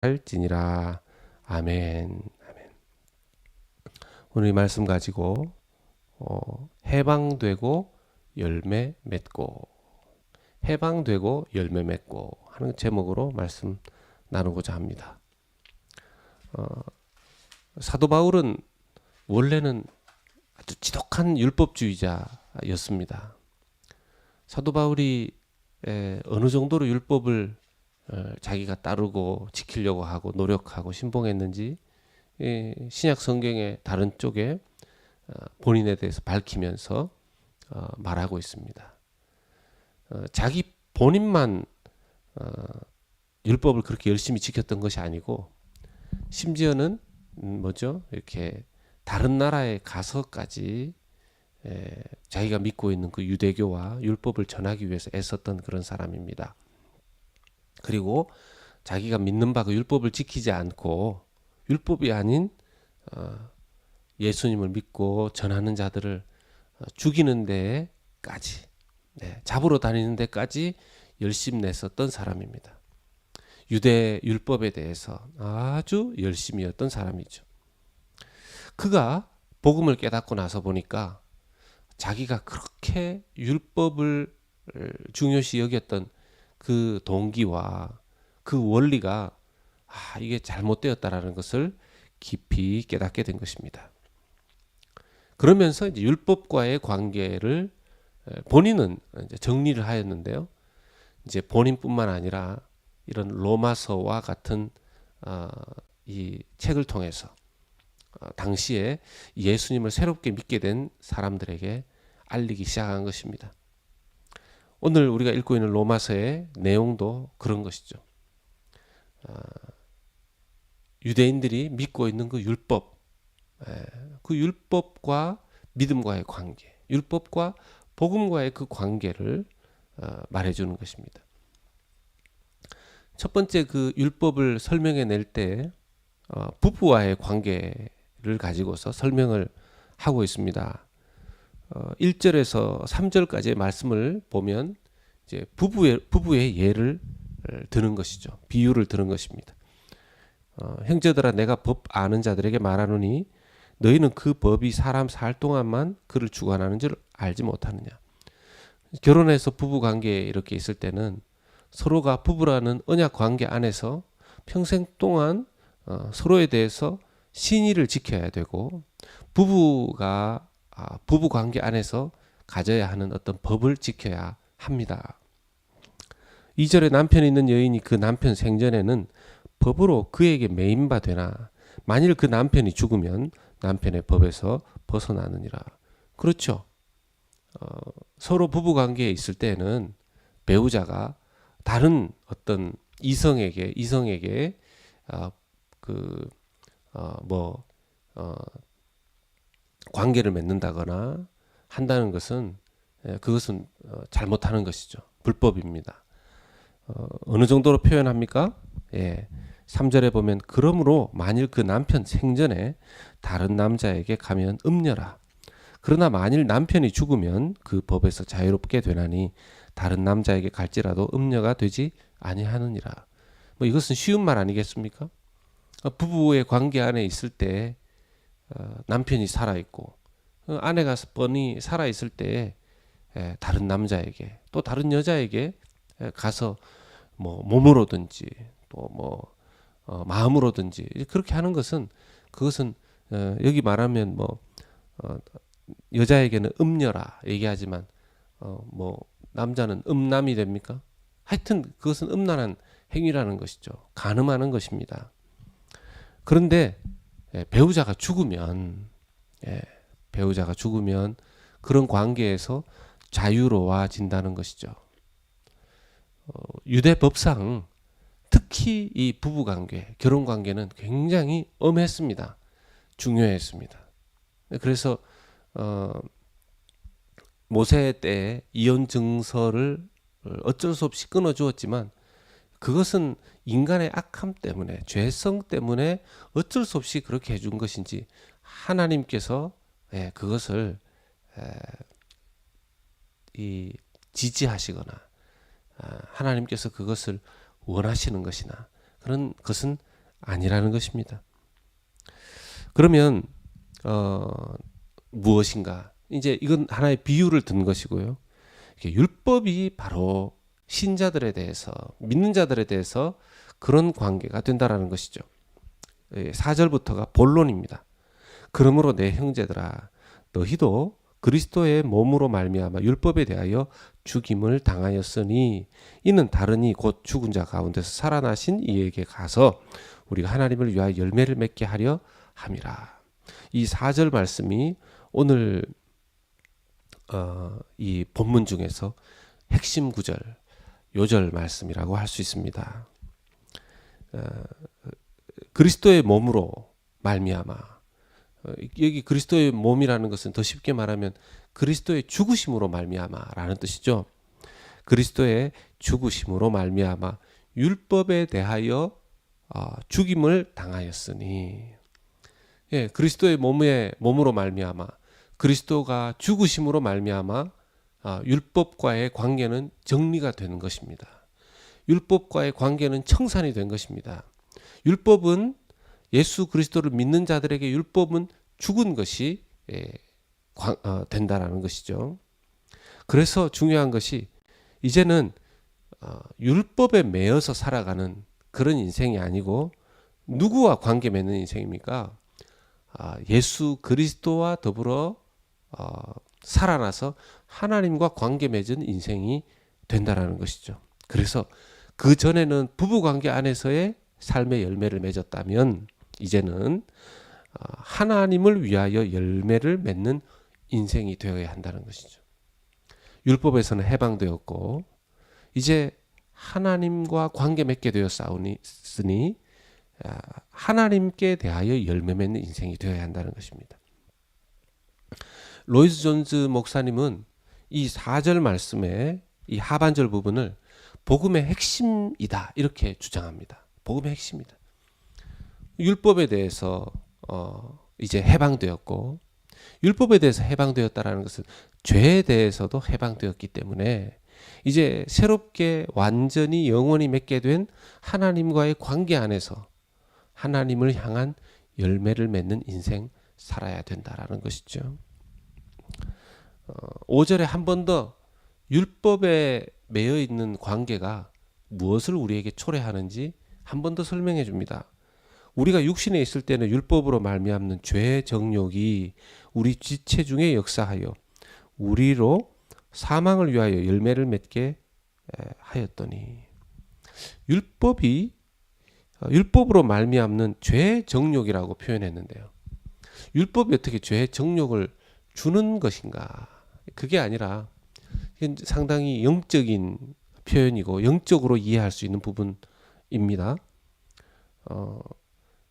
할지니라. 아멘. 아멘. 오늘 이 말씀 가지고 해방되고 열매 맺고 해방되고 열매 맺고 하는 제목으로 말씀 나누고자 합니다. 사도 바울은 원래는 아주 지독한 율법주의자였습니다. 사도 바울이 어느 정도로 율법을 자기가 따르고 지키려고 하고 노력하고 신봉했는지 신약 성경의 다른 쪽에 본인에 대해서 밝히면서 말하고 있습니다. 자기 본인만 율법을 그렇게 열심히 지켰던 것이 아니고 심지어는 이렇게 다른 나라에 가서까지 자기가 믿고 있는 그 유대교와 율법을 전하기 위해서 애썼던 그런 사람입니다. 그리고 자기가 믿는 바 그 율법을 지키지 않고 율법이 아닌 예수님을 믿고 전하는 자들을 죽이는 데까지 잡으러 다니는 데까지 열심 냈었던 사람입니다. 유대 율법에 대해서 아주 열심이었던 사람이죠. 그가 복음을 깨닫고 나서 보니까 자기가 그렇게 율법을 중요시 여겼던 그 동기와 그 원리가 이게 잘못되었다라는 것을 깊이 깨닫게 된 것입니다. 그러면서 이제 율법과의 관계를 본인은 이제 정리를 하였는데요. 이제 본인뿐만 아니라 이런 로마서와 같은 이 책을 통해서 당시에 예수님을 새롭게 믿게 된 사람들에게 알리기 시작한 것입니다. 오늘 우리가 읽고 있는 로마서의 내용도 그런 것이죠. 유대인들이 믿고 있는 그 율법, 그 율법과 믿음과의 관계, 율법과 복음과의 그 관계를 말해주는 것입니다. 첫 번째 그 율법을 설명해 낼 때 부부와의 관계를 가지고서 설명을 하고 있습니다. 1절에서 3절까지의 말씀을 보면 이제 부부의 예를 드는 것이죠. 비유를 드는 것입니다. 형제들아 내가 법 아는 자들에게 말하노니 너희는 그 법이 사람 살 동안만 그를 주관하는 줄 알지 못하느냐. 결혼해서 부부 관계에 이렇게 있을 때는 서로가 부부라는 언약 관계 안에서 평생 동안 서로에 대해서 신의를 지켜야 되고 부부가 부부 관계 안에서 가져야 하는 어떤 법을 지켜야 합니다. 2절에 남편이 있는 여인이 그 남편 생전에는 법으로 그에게 매인바 되나 만일 그 남편이 죽으면 남편의 법에서 벗어나느니라. 그렇죠. 서로 부부 관계에 있을 때는 배우자가 다른 어떤 이성에게 관계를 맺는다거나 한다는 것은 그것은 잘못하는 것이죠. 불법입니다. 어느 정도로 표현합니까? 3절에 보면 그러므로 만일 그 남편 생전에 다른 남자에게 가면 음녀라. 그러나 만일 남편이 죽으면 그 법에서 자유롭게 되나니 다른 남자에게 갈지라도 음녀가 되지 아니하느니라. 이것은 쉬운 말 아니겠습니까? 부부의 관계 안에 있을 때 남편이 살아있고 아내가 뻔히 살아있을 때 다른 남자에게 또 다른 여자에게 가서 몸으로든지 또 마음으로든지 그렇게 하는 것은 그것은 여기 말하면 여자에게는 음녀라 얘기하지만 남자는 음남이 됩니까? 하여튼 그것은 음란한 행위라는 것이죠. 간음하는 것입니다. 그런데 배우자가 죽으면 그런 관계에서 자유로워진다는 것이죠. 유대 법상 특히 이 부부관계, 결혼관계는 굉장히 엄했습니다. 중요했습니다. 그래서 모세 때 이혼 증서를 어쩔 수 없이 끊어주었지만 그것은 인간의 악함 때문에 죄성 때문에 어쩔 수 없이 그렇게 해준 것인지 하나님께서 그것을 지지하시거나 하나님께서 그것을 원하시는 것이나 그런 것은 아니라는 것입니다. 그러면 무엇인가? 이제 이건 하나의 비유를 든 것이고요. 율법이 바로 신자들에 대해서, 믿는 자들에 대해서 그런 관계가 된다라는 것이죠. 4절부터가 본론입니다. 그러므로 내 형제들아 너희도 그리스도의 몸으로 말미암아 율법에 대하여 죽임을 당하였으니 이는 다르니 곧 죽은 자 가운데서 살아나신 이에게 가서 우리가 하나님을 위하여 열매를 맺게 하려 함이라. 이 4절 말씀이 오늘 이 본문 중에서 핵심 구절, 요절 말씀이라고 할 수 있습니다. 그리스도의 몸으로 말미암아, 여기 그리스도의 몸이라는 것은 더 쉽게 말하면 그리스도의 죽으심으로 말미암아라는 뜻이죠. 그리스도의 죽으심으로 말미암아 율법에 대하여 죽임을 당하였으니, 그리스도의 몸으로 말미암아 그리스도가 죽으심으로 말미암아 율법과의 관계는 정리가 되는 것입니다. 율법과의 관계는 청산이 된 것입니다. 율법은 예수 그리스도를 믿는 자들에게 율법은 죽은 것이 된다라는 것이죠. 그래서 중요한 것이 이제는 율법에 매여서 살아가는 그런 인생이 아니고 누구와 관계 맺는 인생입니까? 예수 그리스도와 더불어 살아나서 하나님과 관계 맺은 인생이 된다라는 것이죠. 그래서 그 전에는 부부관계 안에서의 삶의 열매를 맺었다면 이제는 하나님을 위하여 열매를 맺는 인생이 되어야 한다는 것이죠. 율법에서는 해방되었고 이제 하나님과 관계 맺게 되었으니 하나님께 대하여 열매 맺는 인생이 되어야 한다는 것입니다. 로이드 존즈 목사님은 이 4절 말씀의 이 하반절 부분을 복음의 핵심이다 이렇게 주장합니다. 복음의 핵심이다. 율법에 대해서 이제 해방되었고, 율법에 대해서 해방되었다라는 것은 죄에 대해서도 해방되었기 때문에 이제 새롭게 완전히 영원히 맺게 된 하나님과의 관계 안에서 하나님을 향한 열매를 맺는 인생 살아야 된다라는 것이죠. 5절에 한 번 더 율법에 매여 있는 관계가 무엇을 우리에게 초래하는지 한 번 더 설명해 줍니다. 우리가 육신에 있을 때는 율법으로 말미암는 죄의 정욕이 우리 지체 중에 역사하여 우리로 사망을 위하여 열매를 맺게 하였더니, 율법으로 말미암는 죄의 정욕이라고 표현했는데요. 율법이 어떻게 죄의 정욕을 주는 것인가? 그게 아니라 상당히 영적인 표현이고 영적으로 이해할 수 있는 부분입니다.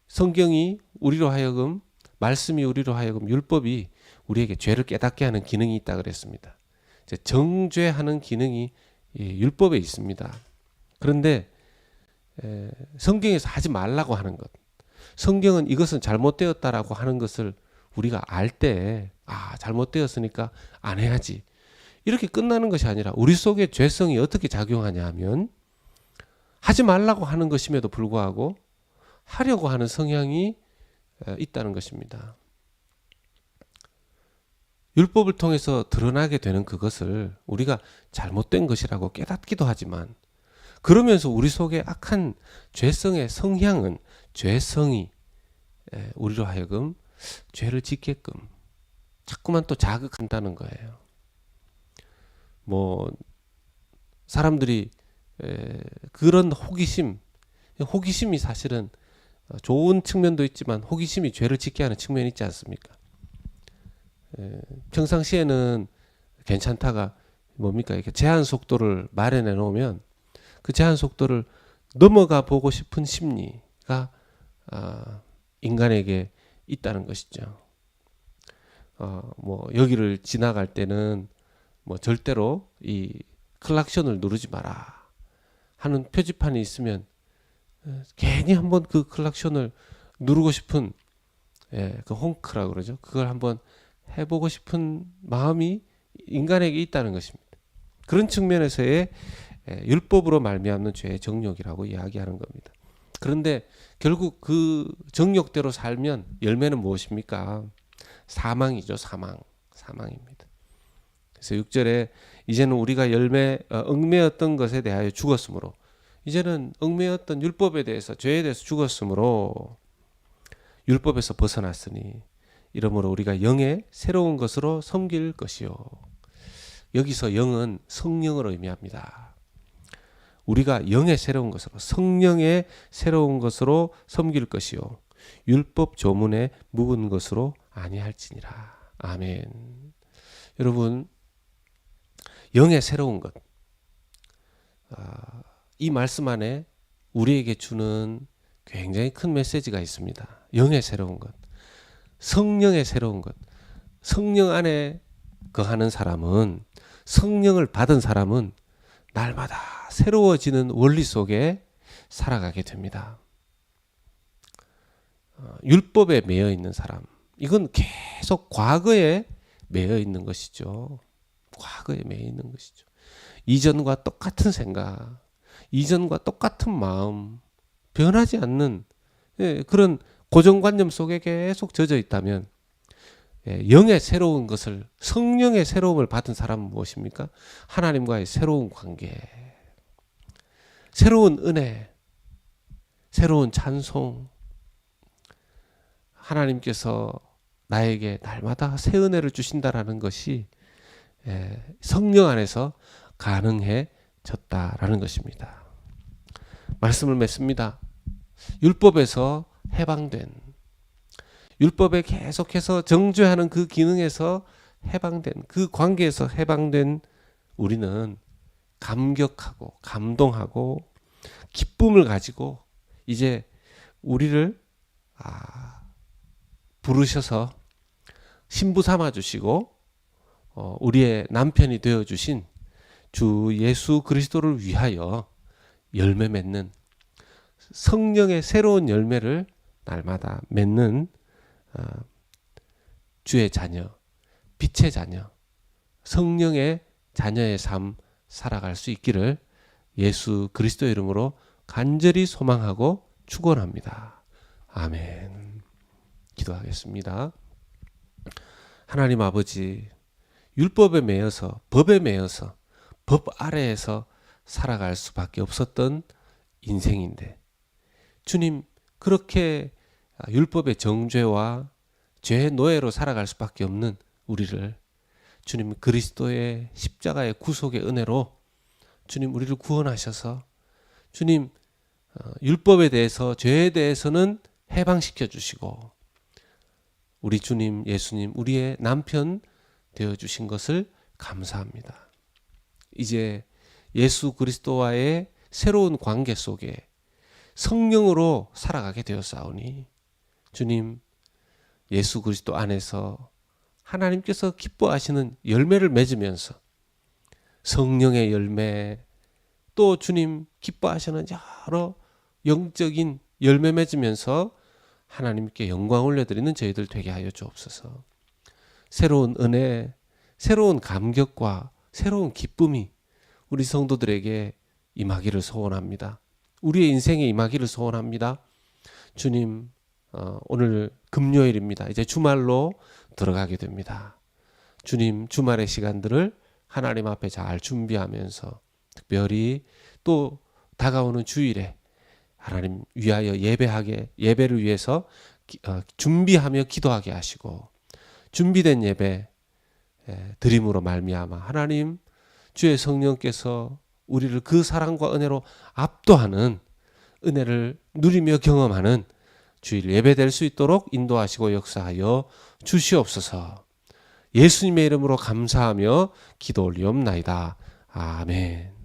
성경이 우리로 하여금, 말씀이 우리로 하여금 율법이 우리에게 죄를 깨닫게 하는 기능이 있다 그랬습니다. 정죄하는 기능이 율법에 있습니다. 그런데 성경에서 하지 말라고 하는 것, 성경은 이것은 잘못되었다라고 하는 것을 우리가 알 때 잘못되었으니까 안 해야지 이렇게 끝나는 것이 아니라 우리 속에 죄성이 어떻게 작용하냐 하면 하지 말라고 하는 것임에도 불구하고 하려고 하는 성향이 있다는 것입니다. 율법을 통해서 드러나게 되는 그것을 우리가 잘못된 것이라고 깨닫기도 하지만, 그러면서 우리 속에 악한 죄성의 성향은, 죄성이 우리로 하여금 죄를 짓게끔 자꾸만 또 자극한다는 거예요. 사람들이 그런 호기심이 사실은 좋은 측면도 있지만 호기심이 죄를 짓게 하는 측면이 있지 않습니까? 평상시에는 괜찮다가 이렇게 제한 속도를 마련해 놓으면 그 제한 속도를 넘어가 보고 싶은 심리가 인간에게 있다는 것이죠. 여기를 지나갈 때는 절대로 이 클락션을 누르지 마라 하는 표지판이 있으면 괜히 한번 그 클락션을 누르고 싶은, 그 홍크라고 그러죠. 그걸 한번 해보고 싶은 마음이 인간에게 있다는 것입니다. 그런 측면에서의 율법으로 말미암는 죄의 정욕이라고 이야기하는 겁니다. 그런데 결국 그 정욕대로 살면 열매는 무엇입니까? 사망이죠. 사망입니다. 그래서 6절에 이제는 우리가 얽매였던 것에 대하여 죽었으므로, 이제는 얽매였던 율법에 대해서, 죄에 대해서 죽었으므로 율법에서 벗어났으니 이러므로 우리가 영의 새로운 것으로 섬길 것이요. 여기서 영은 성령을 의미합니다. 우리가 영의 새로운 것으로, 성령의 새로운 것으로 섬길 것이요 율법 조문에 묵은 것으로 아니할지니라. 아멘. 여러분, 영의 새로운 것, 이 말씀 안에 우리에게 주는 굉장히 큰 메시지가 있습니다. 영의 새로운 것, 성령의 새로운 것. 성령 안에 거하는 사람은, 성령을 받은 사람은 날마다 새로워지는 원리 속에 살아가게 됩니다. 율법에 매여 있는 사람, 이건 계속 과거에 매여 있는 것이죠. 과거에 매여 있는 것이죠. 이전과 똑같은 생각, 이전과 똑같은 마음, 변하지 않는 그런 고정관념 속에 계속 젖어 있다면, 영의 새로운 것을, 성령의 새로움을 받은 사람은 무엇입니까? 하나님과의 새로운 관계, 새로운 은혜, 새로운 찬송, 하나님께서 나에게 날마다 새 은혜를 주신다라는 것이 성령 안에서 가능해졌다라는 것입니다. 말씀을 맺습니다. 율법에서 해방된, 율법에 계속해서 정죄하는 그 기능에서 해방된, 그 관계에서 해방된 우리는 감격하고 감동하고 기쁨을 가지고 이제 우리를 부르셔서 신부 삼아 주시고 우리의 남편이 되어 주신 주 예수 그리스도를 위하여 열매 맺는, 성령의 새로운 열매를 날마다 맺는 주의 자녀, 빛의 자녀, 성령의 자녀의 삶 살아갈 수 있기를 예수 그리스도의 이름으로 간절히 소망하고 축원합니다. 아멘. 기도하겠습니다. 하나님 아버지, 율법에 매여서, 법에 매여서 법 아래에서 살아갈 수밖에 없었던 인생인데, 주님, 그렇게 율법의 정죄와 죄의 노예로 살아갈 수밖에 없는 우리를 주님 그리스도의 십자가의 구속의 은혜로 주님 우리를 구원하셔서 주님 율법에 대해서, 죄에 대해서는 해방시켜 주시고 우리 주님 예수님 우리의 남편 되어주신 것을 감사합니다. 이제 예수 그리스도와의 새로운 관계 속에 성령으로 살아가게 되었사오니 주님, 예수 그리스도 안에서 하나님께서 기뻐하시는 열매를 맺으면서 성령의 열매, 또 주님 기뻐하시는 여러 영적인 열매 맺으면서 하나님께 영광 올려드리는 저희들 되게 하여 주옵소서. 새로운 은혜, 새로운 감격과 새로운 기쁨이 우리 성도들에게 임하기를 소원합니다. 우리의 인생에 임하기를 소원합니다. 주님, 오늘 금요일입니다. 이제 주말로 들어가게 됩니다. 주님, 주말의 시간들을 하나님 앞에 잘 준비하면서 특별히 또 다가오는 주일에 하나님 위하여 예배를 위해서 준비하며 기도하게 하시고 준비된 예배 드림으로 말미암아 하나님 주의 성령께서 우리를 그 사랑과 은혜로 압도하는 은혜를 누리며 경험하는 주일 예배될 수 있도록 인도하시고 역사하여 주시옵소서. 예수님의 이름으로 감사하며 기도 올리옵나이다. 아멘.